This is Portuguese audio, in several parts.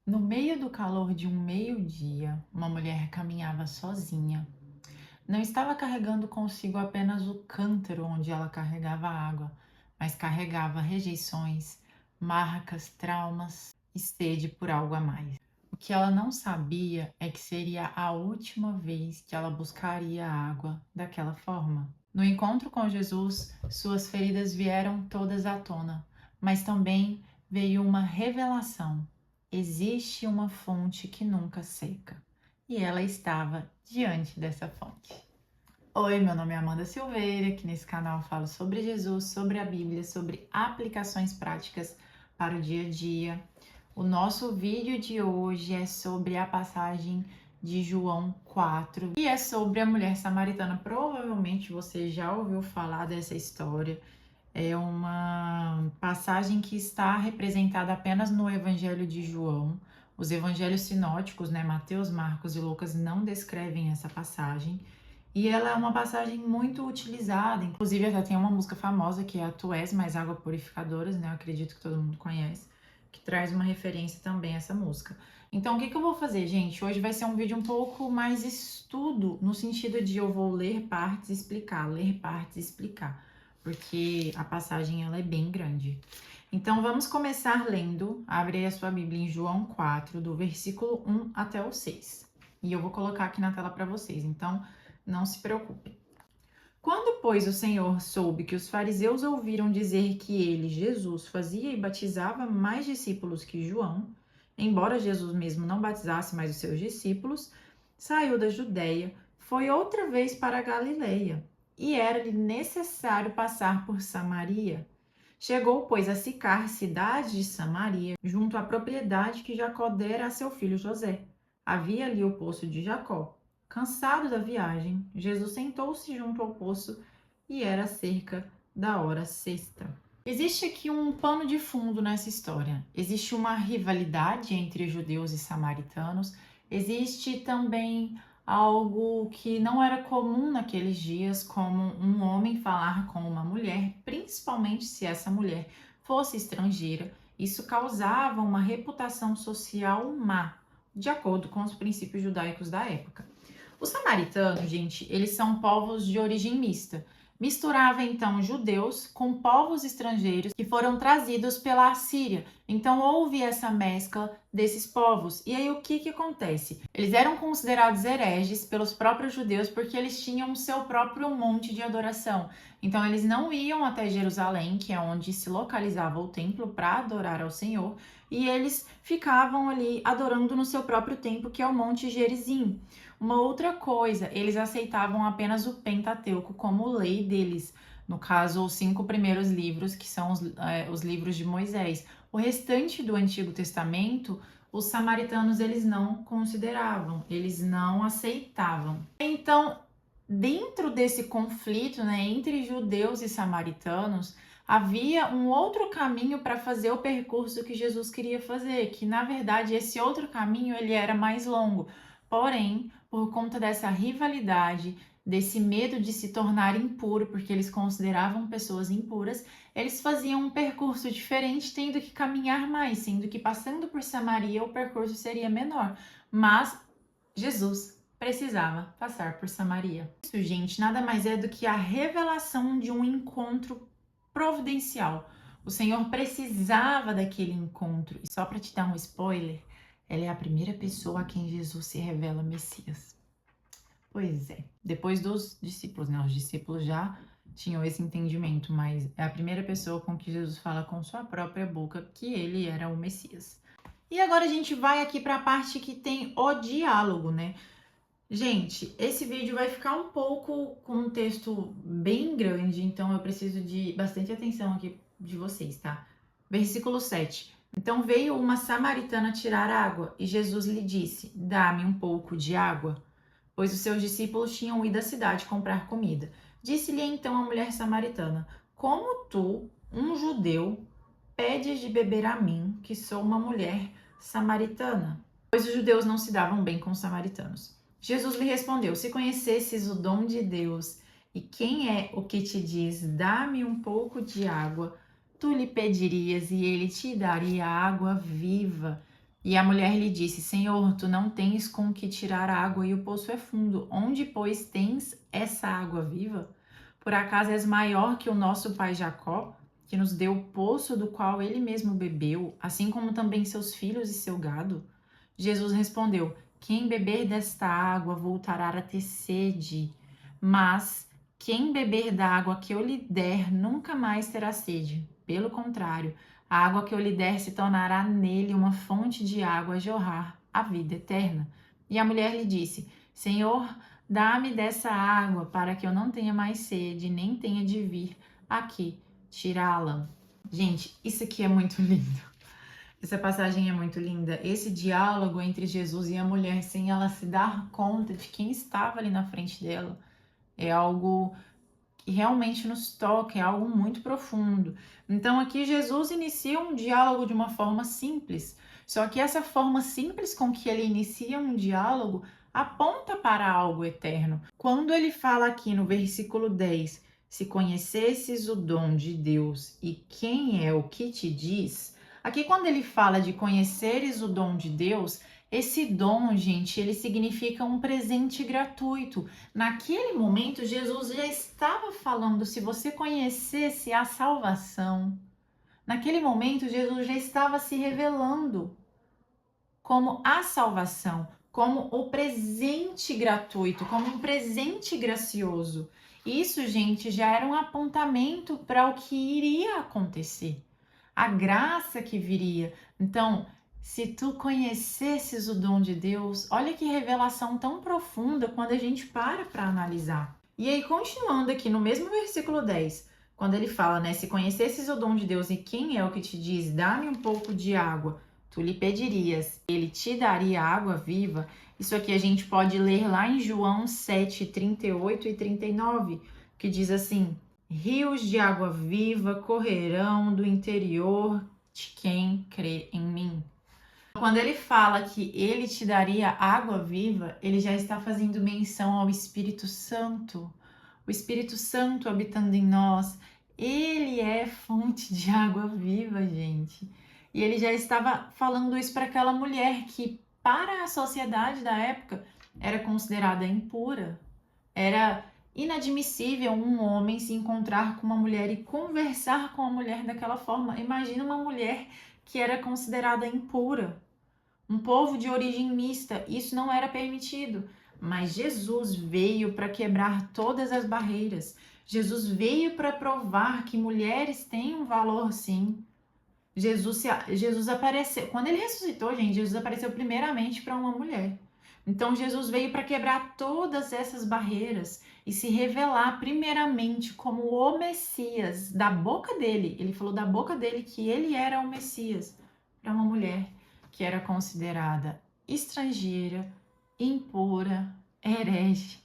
No meio do calor de um meio-dia, uma mulher caminhava sozinha. Não estava carregando consigo apenas o cântaro onde ela carregava água, mas carregava rejeições, marcas, traumas e sede por algo a mais. O que ela não sabia é que seria a última vez que ela buscaria água daquela forma. No encontro com Jesus, suas feridas vieram todas à tona, mas também veio uma revelação. Existe uma fonte que nunca seca, e ela estava diante dessa fonte. Oi, meu nome é Amanda Silveira, aqui nesse canal eu falo sobre Jesus, sobre a Bíblia, sobre aplicações práticas para o dia a dia. O nosso vídeo de hoje é sobre a passagem de João 4 e é sobre a mulher samaritana. Provavelmente você já ouviu falar dessa história. É uma passagem que está representada apenas no Evangelho de João. Os evangelhos sinóticos, né, Mateus, Marcos e Lucas, não descrevem essa passagem. E ela é uma passagem muito utilizada, inclusive até tem uma música famosa que é a Tu És Mais Água Purificadoras, né? Eu acredito que todo mundo conhece, que traz uma referência também a essa música. Então, o que eu vou fazer, gente? Hoje vai ser um vídeo um pouco mais estudo, no sentido de eu vou ler partes e explicar, ler partes e explicar, porque a passagem ela é bem grande. Então, vamos começar lendo. Abre aí a sua Bíblia em João 4, do versículo 1 até o 6. E eu vou colocar aqui na tela para vocês. Então, não se preocupem. Quando, pois, o Senhor soube que os fariseus ouviram dizer que ele, Jesus, fazia e batizava mais discípulos que João, embora Jesus mesmo não batizasse mais os seus discípulos, saiu da Judéia, foi outra vez para a Galileia, e era-lhe necessário passar por Samaria. Chegou, pois, a Sicar, cidade de Samaria, junto à propriedade que Jacó dera a seu filho José. Havia ali o poço de Jacó. Cansado da viagem, Jesus sentou-se junto ao poço e era cerca da hora sexta. Existe aqui um pano de fundo nessa história. Existe uma rivalidade entre judeus e samaritanos. Existe também algo que não era comum naqueles dias, como um homem falar com uma mulher, principalmente se essa mulher fosse estrangeira. Isso causava uma reputação social má, de acordo com os princípios judaicos da época. Os samaritanos, gente, eles são povos de origem mista. Misturava então judeus com povos estrangeiros que foram trazidos pela Assíria. Então houve essa mescla desses povos. E aí o que acontece? Eles eram considerados hereges pelos próprios judeus porque eles tinham o seu próprio monte de adoração. Então eles não iam até Jerusalém, que é onde se localizava o templo, para adorar ao Senhor, e eles ficavam ali adorando no seu próprio templo, que é o Monte Gerizim. Uma outra coisa, eles aceitavam apenas o Pentateuco como lei deles, no caso, os 5 primeiros livros, que são os livros de Moisés. O restante do Antigo Testamento, os samaritanos eles não consideravam, eles não aceitavam. Então, dentro desse conflito, né, entre judeus e samaritanos, havia um outro caminho para fazer o percurso que Jesus queria fazer, que na verdade esse outro caminho ele era mais longo. Porém, por conta dessa rivalidade, desse medo de se tornar impuro, porque eles consideravam pessoas impuras, eles faziam um percurso diferente, tendo que caminhar mais, sendo que passando por Samaria o percurso seria menor. Mas Jesus precisava passar por Samaria. Isso, gente, nada mais é do que a revelação de um encontro providencial. O Senhor precisava daquele encontro. E só para te dar um spoiler, ela é a primeira pessoa a quem Jesus se revela Messias. Pois é. Depois dos discípulos, né? Os discípulos já tinham esse entendimento, mas é a primeira pessoa com que Jesus fala com sua própria boca que ele era o Messias. E agora a gente vai aqui para a parte que tem o diálogo, né? Gente, esse vídeo vai ficar um pouco com um texto bem grande, então eu preciso de bastante atenção aqui de vocês, tá? Versículo 7. Então veio uma samaritana tirar água e Jesus lhe disse: Dá-me um pouco de água, pois os seus discípulos tinham ido à cidade comprar comida. Disse-lhe então a mulher samaritana: Como tu, um judeu, pedes de beber a mim, que sou uma mulher samaritana? Pois os judeus não se davam bem com os samaritanos. Jesus lhe respondeu: Se conhecesses o dom de Deus e quem é o que te diz, dá-me um pouco de água, tu lhe pedirias e ele te daria água viva. E a mulher lhe disse: Senhor, tu não tens com que tirar água e o poço é fundo. Onde, pois, tens essa água viva? Por acaso és maior que o nosso pai Jacó, que nos deu o poço do qual ele mesmo bebeu, assim como também seus filhos e seu gado? Jesus respondeu: Quem beber desta água voltará a ter sede, mas quem beber da água que eu lhe der nunca mais terá sede. Pelo contrário, a água que eu lhe der se tornará nele uma fonte de água a jorrar a vida eterna. E a mulher lhe disse: Senhor, dá-me dessa água para que eu não tenha mais sede, nem tenha de vir aqui tirá-la. Gente, isso aqui é muito lindo. Essa passagem é muito linda. Esse diálogo entre Jesus e a mulher, sem ela se dar conta de quem estava ali na frente dela, é algo que realmente nos toca, é algo muito profundo. Então aqui Jesus inicia um diálogo de uma forma simples, só que essa forma simples com que ele inicia um diálogo aponta para algo eterno. Quando ele fala aqui no versículo 10, se conhecesses o dom de Deus e quem é o que te diz, aqui quando ele fala de conheceres o dom de Deus, esse dom, gente, ele significa um presente gratuito. Naquele momento, Jesus já estava falando, se você conhecesse a salvação. Naquele momento, Jesus já estava se revelando como a salvação, como o presente gratuito, como um presente gracioso. Isso, gente, já era um apontamento para o que iria acontecer, a graça que viria. Então, se tu conhecesses o dom de Deus, olha que revelação tão profunda quando a gente para analisar. E aí, continuando aqui no mesmo versículo 10, quando ele fala, né? Se conhecesses o dom de Deus e quem é o que te diz, dá-me um pouco de água, tu lhe pedirias, ele te daria água viva. Isso aqui a gente pode ler lá em João 7, 38 e 39, que diz assim: rios de água viva correrão do interior de quem crê em mim. Quando ele fala que ele te daria água viva, ele já está fazendo menção ao Espírito Santo. O Espírito Santo habitando em nós, ele é fonte de água viva, gente. E ele já estava falando isso para aquela mulher que, para a sociedade da época, era considerada impura. Era inadmissível um homem se encontrar com uma mulher e conversar com a mulher daquela forma. Imagina uma mulher que era considerada impura, um povo de origem mista, isso não era permitido. Mas Jesus veio para quebrar todas as barreiras. Jesus veio para provar que mulheres têm um valor, sim. Jesus apareceu, quando ele ressuscitou, gente, Jesus apareceu primeiramente para uma mulher. Então Jesus veio para quebrar todas essas barreiras e se revelar primeiramente como o Messias, da boca dele. Ele falou da boca dele que ele era o Messias para uma mulher que era considerada estrangeira, impura, herege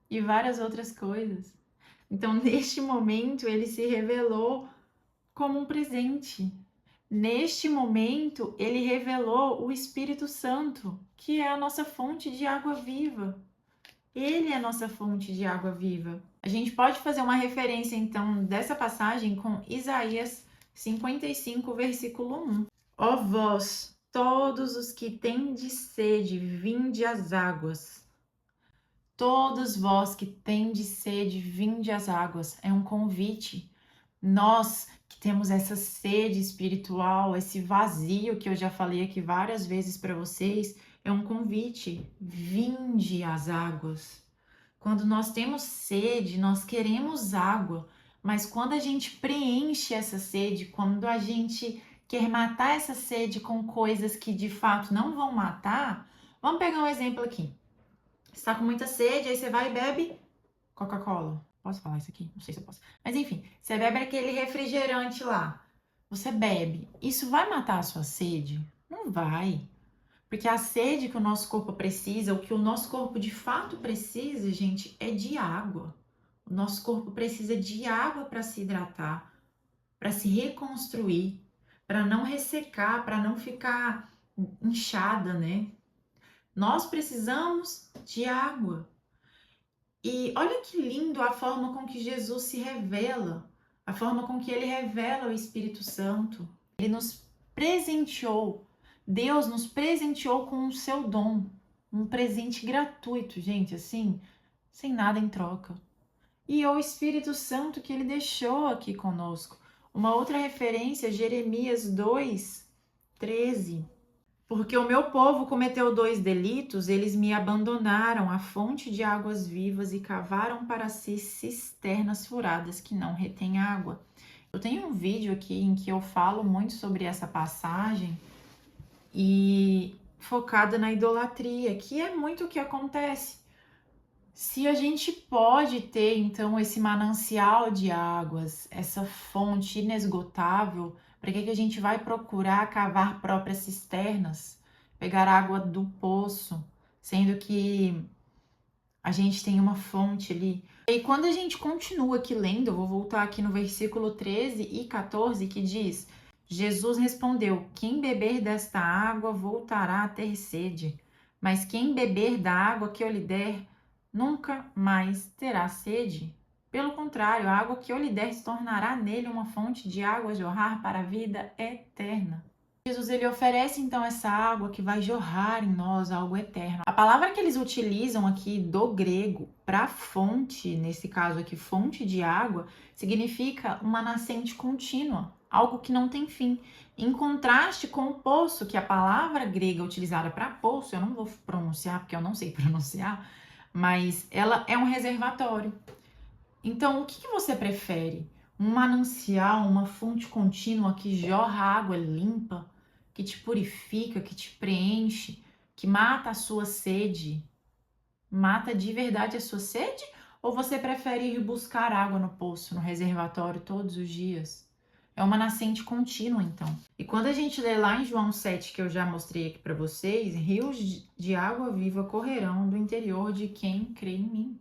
e várias outras coisas. Então, neste momento, ele se revelou como um presente. Neste momento, ele revelou o Espírito Santo, que é a nossa fonte de água viva. Ele é a nossa fonte de água viva. A gente pode fazer uma referência, então, dessa passagem com Isaías 55, versículo 1. Ó vós, todos os que tendes sede, vinde às águas. Todos vós que tendes sede, vinde às águas. É um convite. Nós que temos essa sede espiritual, esse vazio que eu já falei aqui várias vezes para vocês, é um convite. Vinde às águas. Quando nós temos sede, nós queremos água, mas quando a gente preenche essa sede, quando a gente quer matar essa sede com coisas que de fato não vão matar, vamos pegar um exemplo aqui. Você está com muita sede, aí você vai e bebe Coca-Cola. Posso falar isso aqui? Não sei se eu posso. Mas enfim, você bebe aquele refrigerante lá. Você bebe. Isso vai matar a sua sede? Não vai. Porque a sede que o nosso corpo precisa, o que o nosso corpo de fato precisa, gente, é de água. O nosso corpo precisa de água para se hidratar, para se reconstruir, para não ressecar, para não ficar inchada, né? Nós precisamos de água. E olha que lindo a forma com que Jesus se revela, a forma com que ele revela o Espírito Santo. Ele nos presenteou Deus nos presenteou com o seu dom, um presente gratuito, gente, assim, sem nada em troca. E o Espírito Santo que ele deixou aqui conosco. Uma outra referência, Jeremias 2:13. Porque o meu povo cometeu 2 delitos, eles me abandonaram a fonte de águas vivas e cavaram para si cisternas furadas que não retêm água. Eu tenho um vídeo aqui em que eu falo muito sobre essa passagem e focada na idolatria, que é muito o que acontece. Se a gente pode ter, então, esse manancial de águas, essa fonte inesgotável, para que a gente vai procurar cavar próprias cisternas, pegar água do poço, sendo que a gente tem uma fonte ali? E quando a gente continua aqui lendo, eu vou voltar aqui no versículo 13 e 14, que diz: Jesus respondeu: quem beber desta água voltará a ter sede, mas quem beber da água que eu lhe der nunca mais terá sede. Pelo contrário, a água que eu lhe der se tornará nele uma fonte de água a jorrar para a vida eterna. Jesus, ele oferece então essa água que vai jorrar em nós algo eterno. A palavra que eles utilizam aqui do grego para fonte, nesse caso aqui, fonte de água, significa uma nascente contínua, algo que não tem fim. Em contraste com o poço, que a palavra grega utilizada para poço, eu não vou pronunciar porque eu não sei pronunciar, mas ela é um reservatório. Então, o que você prefere? Um manancial, uma fonte contínua que jorra água limpa, que te purifica, que te preenche, que mata a sua sede? Mata de verdade a sua sede? Ou você prefere ir buscar água no poço, no reservatório todos os dias? É uma nascente contínua, então. E quando a gente lê lá em João 7, que eu já mostrei aqui para vocês, rios de água viva correrão do interior de quem crê em mim.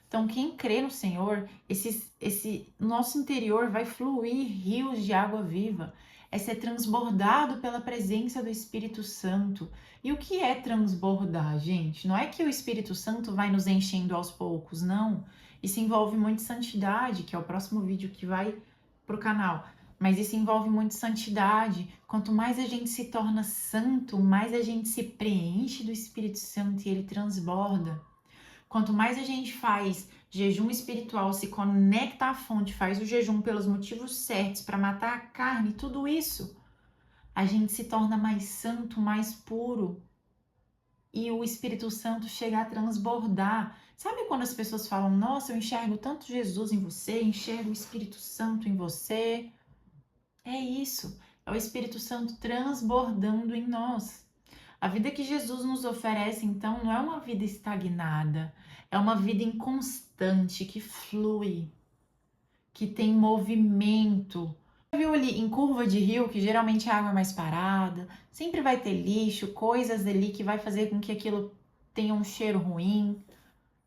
Então, quem crê no Senhor, esse nosso interior vai fluir rios de água viva, é ser transbordado pela presença do Espírito Santo. E o que é transbordar, gente? Não é que o Espírito Santo vai nos enchendo aos poucos, não. Isso envolve muito santidade, que é o próximo vídeo que vai para o canal. Mas isso envolve muito santidade. Quanto mais a gente se torna santo, mais a gente se preenche do Espírito Santo e ele transborda. Quanto mais a gente faz jejum espiritual, se conecta à fonte, faz o jejum pelos motivos certos para matar a carne, tudo isso, a gente se torna mais santo, mais puro. E o Espírito Santo chega a transbordar. Sabe quando as pessoas falam: nossa, eu enxergo tanto Jesus em você, enxergo o Espírito Santo em você? É isso, é o Espírito Santo transbordando em nós. A vida que Jesus nos oferece, então, não é uma vida estagnada, é uma vida inconstante, que flui, que tem movimento. Viu ali em curva de rio, que geralmente a água é mais parada, sempre vai ter lixo, coisas ali que vai fazer com que aquilo tenha um cheiro ruim,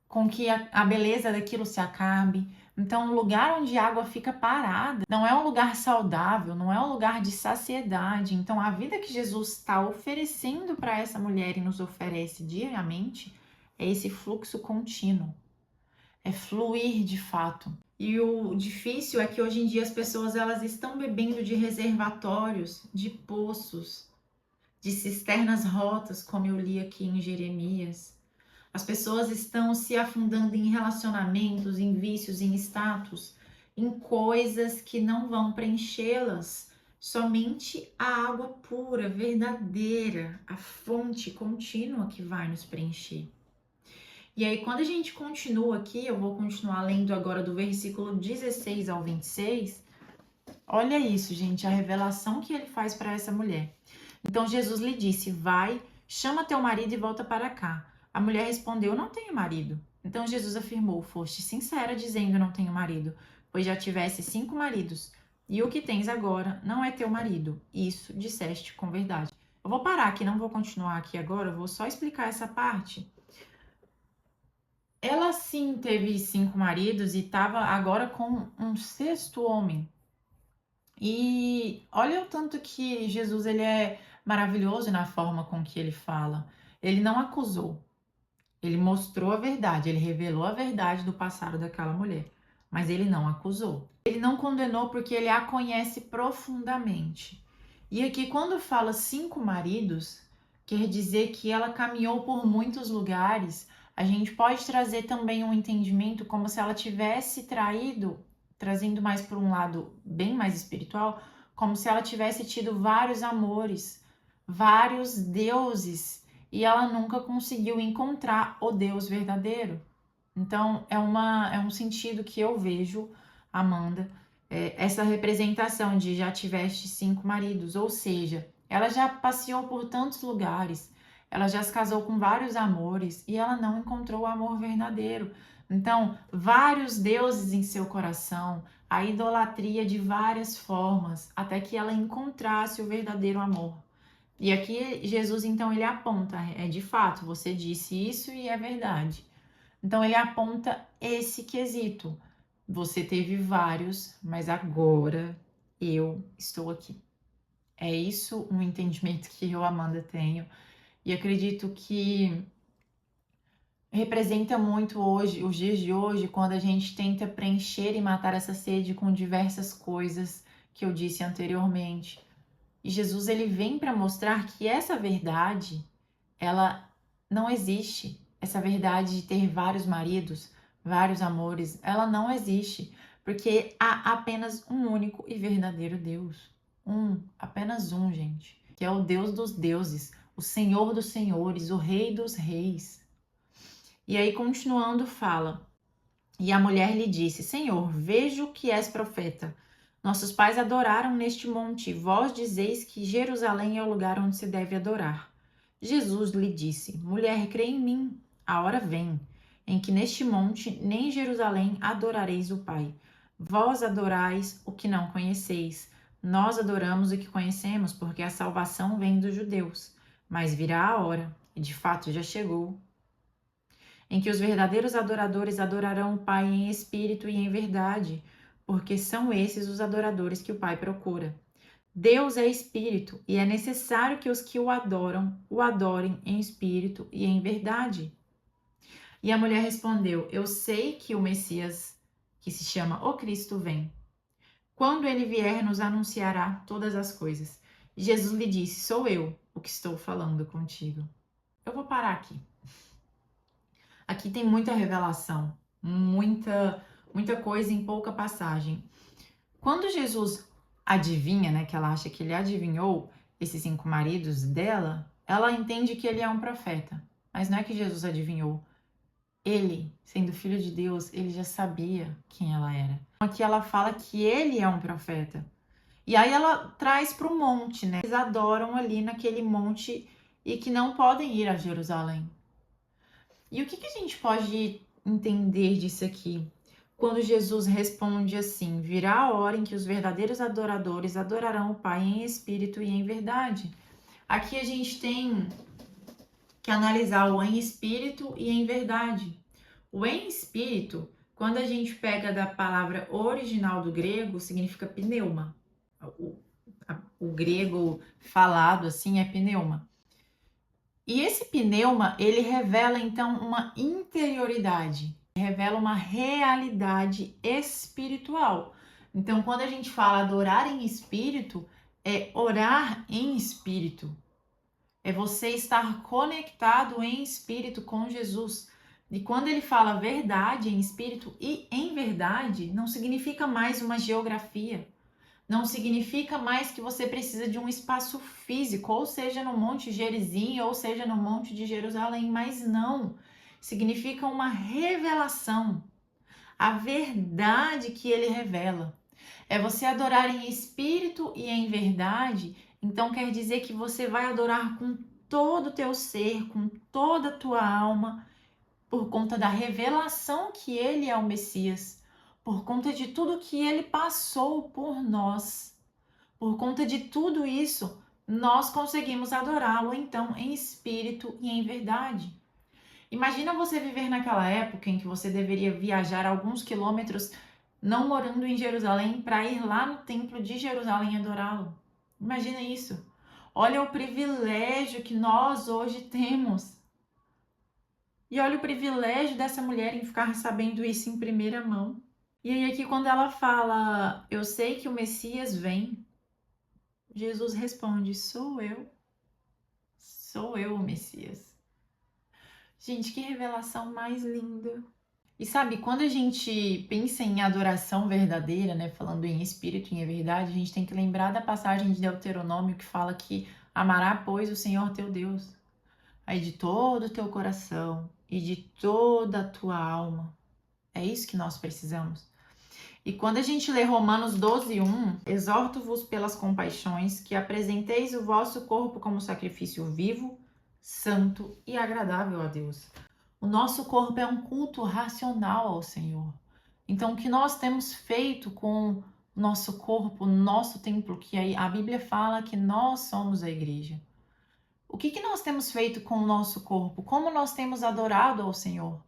com que a beleza daquilo se acabe. Então, o lugar onde a água fica parada não é um lugar saudável, não é um lugar de saciedade. Então, a vida que Jesus está oferecendo para essa mulher e nos oferece diariamente é esse fluxo contínuo, é fluir de fato. E o difícil é que hoje em dia as pessoas elas estão bebendo de reservatórios, de poços, de cisternas rotas, como eu li aqui em Jeremias. As pessoas estão se afundando em relacionamentos, em vícios, em status, em coisas que não vão preenchê-las. Somente a água pura, verdadeira, a fonte contínua que vai nos preencher. E aí, quando a gente continua aqui, eu vou continuar lendo agora do versículo 16 ao 26. Olha isso, gente, a revelação que ele faz para essa mulher. Então, Jesus lhe disse: vai, chama teu marido e volta para cá. A mulher respondeu: não tenho marido. Então Jesus afirmou: foste sincera dizendo não tenho marido, pois já tivesse 5 maridos, e o que tens agora não é teu marido. Isso disseste com verdade. Eu vou parar aqui, não vou continuar aqui agora, eu vou só explicar essa parte. Ela sim teve 5 maridos e estava agora com um 6º homem. E olha o tanto que Jesus ele é maravilhoso na forma com que ele fala. Ele não acusou. Ele mostrou a verdade, ele revelou a verdade do passado daquela mulher, mas ele não acusou. Ele não condenou porque ele a conhece profundamente. E aqui, quando fala 5 maridos, quer dizer que ela caminhou por muitos lugares. A gente pode trazer também um entendimento como se ela tivesse traído, trazendo mais por um lado bem mais espiritual, como se ela tivesse tido vários amores, vários deuses, e ela nunca conseguiu encontrar o Deus verdadeiro. Então, é um sentido que eu vejo, Amanda, essa representação de já tiveste 5 maridos, ou seja, ela já passeou por tantos lugares, ela já se casou com vários amores e ela não encontrou o amor verdadeiro. Então, vários deuses em seu coração, a idolatria de várias formas, até que ela encontrasse o verdadeiro amor. E aqui Jesus, então, ele aponta, de fato, você disse isso e é verdade. Então ele aponta esse quesito. Você teve vários, mas agora eu estou aqui. É isso um entendimento que eu, Amanda, tenho. E acredito que representa muito hoje, os dias de hoje, quando a gente tenta preencher e matar essa sede com diversas coisas que eu disse anteriormente. E Jesus, ele vem para mostrar que essa verdade, ela não existe. Essa verdade de ter vários maridos, vários amores, ela não existe, porque há apenas um único e verdadeiro Deus. Apenas um, gente, que é o Deus dos deuses, o Senhor dos senhores, o Rei dos reis. E aí, continuando, fala: E a mulher lhe disse: Senhor, vejo que és profeta. Nossos pais adoraram neste monte, vós dizeis que Jerusalém é o lugar onde se deve adorar. Jesus lhe disse: Mulher, crê em mim. A hora vem em que neste monte nem em Jerusalém adorareis o Pai. Vós adorais o que não conheceis. Nós adoramos o que conhecemos, porque a salvação vem dos judeus. Mas virá a hora, e de fato já chegou, em que os verdadeiros adoradores adorarão o Pai em espírito e em verdade, porque são esses os adoradores que o Pai procura. Deus é espírito e é necessário que os que o adorem em espírito e em verdade. E a mulher respondeu: Eu sei que o Messias, que se chama o Cristo, vem. Quando ele vier, nos anunciará todas as coisas. Jesus lhe disse: Sou eu o que estou falando contigo. Eu vou parar aqui. Aqui tem muita revelação, muita coisa em pouca passagem. Quando Jesus adivinha, né, que ela acha que ele adivinhou esses 5 maridos dela, ela entende que ele é um profeta. Mas não é que Jesus adivinhou. Ele, sendo filho de Deus, ele já sabia quem ela era. Aqui ela fala que ele é um profeta. E aí ela traz para o monte, né? Eles adoram ali naquele monte e que não podem ir a Jerusalém. E o que a gente pode entender disso aqui? Quando Jesus responde assim: Virá a hora em que os verdadeiros adoradores adorarão o Pai em espírito e em verdade. Aqui a gente tem que analisar o em espírito e em verdade. O em espírito, quando a gente pega da palavra original do grego, significa pneuma. O grego falado assim é pneuma. E esse pneuma, ele revela então uma interioridade, revela uma realidade espiritual. Então, quando a gente fala adorar em espírito, é orar em espírito. É você estar conectado em espírito com Jesus. E quando ele fala verdade em espírito e em verdade, não significa mais uma geografia. Não significa mais que você precisa de um espaço físico, ou seja, no Monte Gerizim, ou seja, no Monte de Jerusalém, mas não. Significa uma revelação. A verdade que ele revela. É você adorar em espírito e em verdade, então quer dizer que você vai adorar com todo o teu ser, com toda a tua alma, por conta da revelação que ele é o Messias, por conta de tudo que ele passou por nós. Por conta de tudo isso, nós conseguimos adorá-lo então em espírito e em verdade. Imagina você viver naquela época em que você deveria viajar alguns quilômetros não morando em Jerusalém para ir lá no templo de Jerusalém adorá-lo. Imagina isso. Olha o privilégio que nós hoje temos. E olha o privilégio dessa mulher em ficar sabendo isso em primeira mão. E aí aqui quando ela fala, eu sei que o Messias vem, Jesus responde: sou eu o Messias. Gente, que revelação mais linda. E sabe, quando a gente pensa em adoração verdadeira, né, falando em espírito e em verdade, a gente tem que lembrar da passagem de Deuteronômio que fala que amará, pois, o Senhor teu Deus, aí de todo o teu coração e de toda a tua alma. É isso que nós precisamos. E quando a gente lê Romanos 12:1, exorto-vos pelas compaixões que apresenteis o vosso corpo como sacrifício vivo, santo e agradável a Deus. O nosso corpo é um culto racional ao Senhor. Então, o que nós temos feito com o nosso corpo, nosso templo, que a Bíblia fala que nós somos a igreja. O que nós temos feito com o nosso corpo? Como nós temos adorado ao Senhor?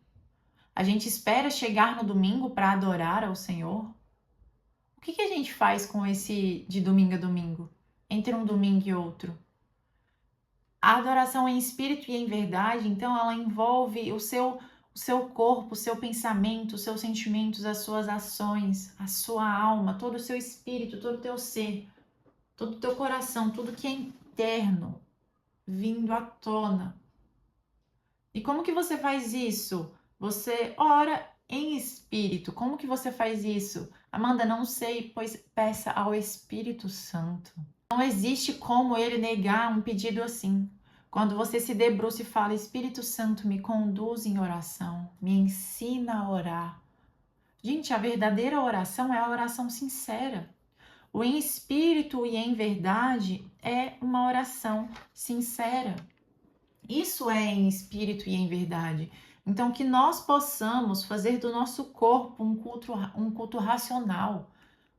A gente espera chegar no domingo para adorar ao Senhor? O que a gente faz com esse de domingo a domingo, entre um domingo e outro? A adoração em espírito e em verdade, então, ela envolve o seu corpo, o seu pensamento, os seus sentimentos, as suas ações, a sua alma, todo o seu espírito, todo o teu ser, todo o teu coração, tudo que é interno, vindo à tona. E como que você faz isso? Você ora em espírito. Como que você faz isso? Amanda, não sei, pois peça ao Espírito Santo. Não existe como ele negar um pedido assim. Quando você se debruça e fala, Espírito Santo, me conduz em oração, me ensina a orar. Gente, a verdadeira oração é a oração sincera. O em espírito e em verdade é uma oração sincera. Isso é em espírito e em verdade. Então, que nós possamos fazer do nosso corpo um culto racional,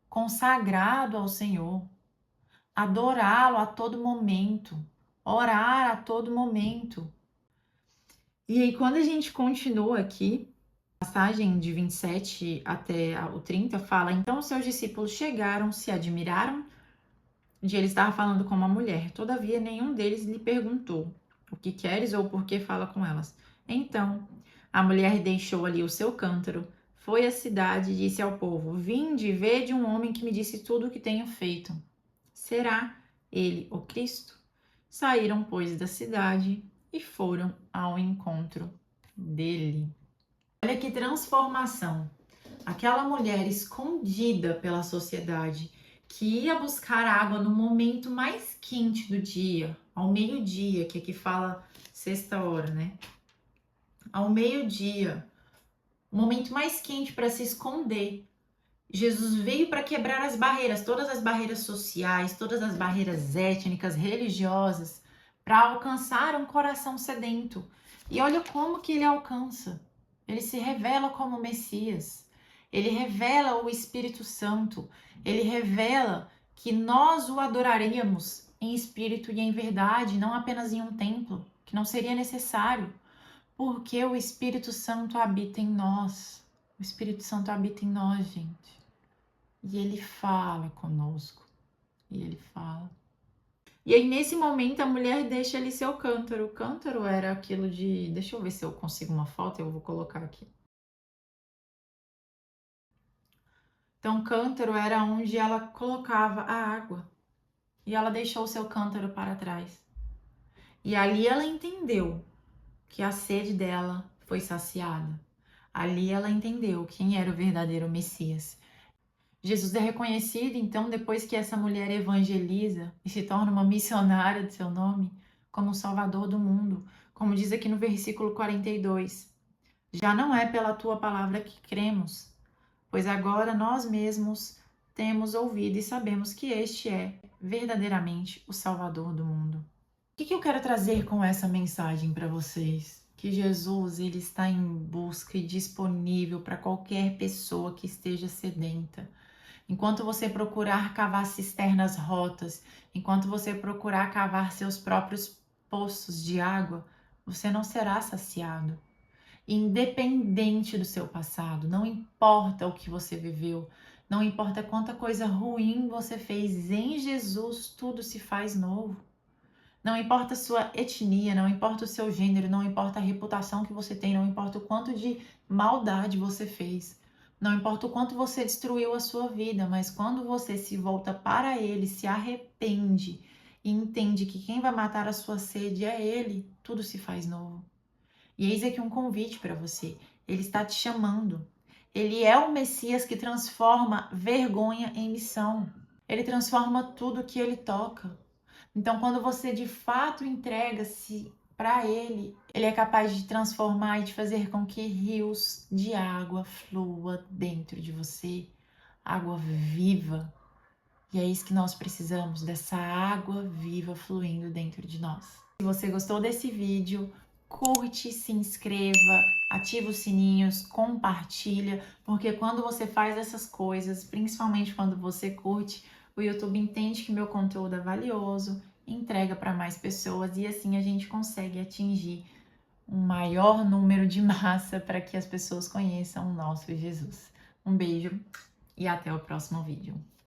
consagrado ao Senhor, adorá-lo a todo momento, orar a todo momento. E aí, quando a gente continua aqui, a passagem de 27 até o 30 fala: então os seus discípulos chegaram, se admiraram de ele estar falando com uma mulher. Todavia, nenhum deles lhe perguntou: o que queres ou por que fala com elas? Então, a mulher deixou ali o seu cântaro, foi à cidade e disse ao povo: vinde, vede um homem que me disse tudo o que tenho feito. Será ele o Cristo? Saíram, pois, da cidade e foram ao encontro dele. Olha que transformação! Aquela mulher escondida pela sociedade, que ia buscar água no momento mais quente do dia, ao meio-dia, que aqui fala sexta hora, né? Ao meio-dia, o momento mais quente para se esconder. Jesus veio para quebrar as barreiras, todas as barreiras sociais, todas as barreiras étnicas, religiosas, para alcançar um coração sedento. E olha como que ele alcança. Ele se revela como Messias. Ele revela o Espírito Santo. Ele revela que nós o adoraríamos em espírito e em verdade, não apenas em um templo, que não seria necessário, porque o Espírito Santo habita em nós. O Espírito Santo habita em nós, gente. E ele fala conosco. E ele fala. E aí, nesse momento, a mulher deixa ali seu cântaro. O cântaro era aquilo de... Deixa eu ver se eu consigo uma foto, eu vou colocar aqui. Então, o cântaro era onde ela colocava a água. E ela deixou o seu cântaro para trás. E ali ela entendeu que a sede dela foi saciada. Ali ela entendeu quem era o verdadeiro Messias. Jesus é reconhecido, então, depois que essa mulher evangeliza e se torna uma missionária de seu nome, como o Salvador do mundo, como diz aqui no versículo 42. Já não é pela tua palavra que cremos, pois agora nós mesmos temos ouvido e sabemos que este é verdadeiramente o Salvador do mundo. O que eu quero trazer com essa mensagem para vocês? Que Jesus, ele está em busca e disponível para qualquer pessoa que esteja sedenta. Enquanto você procurar cavar cisternas rotas, enquanto você procurar cavar seus próprios poços de água, você não será saciado. Independente do seu passado, não importa o que você viveu, não importa quanta coisa ruim você fez, em Jesus tudo se faz novo. Não importa a sua etnia, não importa o seu gênero, não importa a reputação que você tem, não importa o quanto de maldade você fez. Não importa o quanto você destruiu a sua vida, mas quando você se volta para Ele, se arrepende e entende que quem vai matar a sua sede é Ele, tudo se faz novo. E eis aqui um convite para você. Ele está te chamando. Ele é o Messias que transforma vergonha em missão. Ele transforma tudo que ele toca. Então, quando você de fato entrega-se para Ele, Ele é capaz de transformar e de fazer com que rios de água flua dentro de você, água viva. E é isso que nós precisamos, dessa água viva fluindo dentro de nós. Se você gostou desse vídeo, curte, se inscreva, ativa os sininhos, compartilha, porque quando você faz essas coisas, principalmente quando você curte, o YouTube entende que meu conteúdo é valioso, entrega para mais pessoas e assim a gente consegue atingir um maior número de massa para que as pessoas conheçam o nosso Jesus. Um beijo e até o próximo vídeo.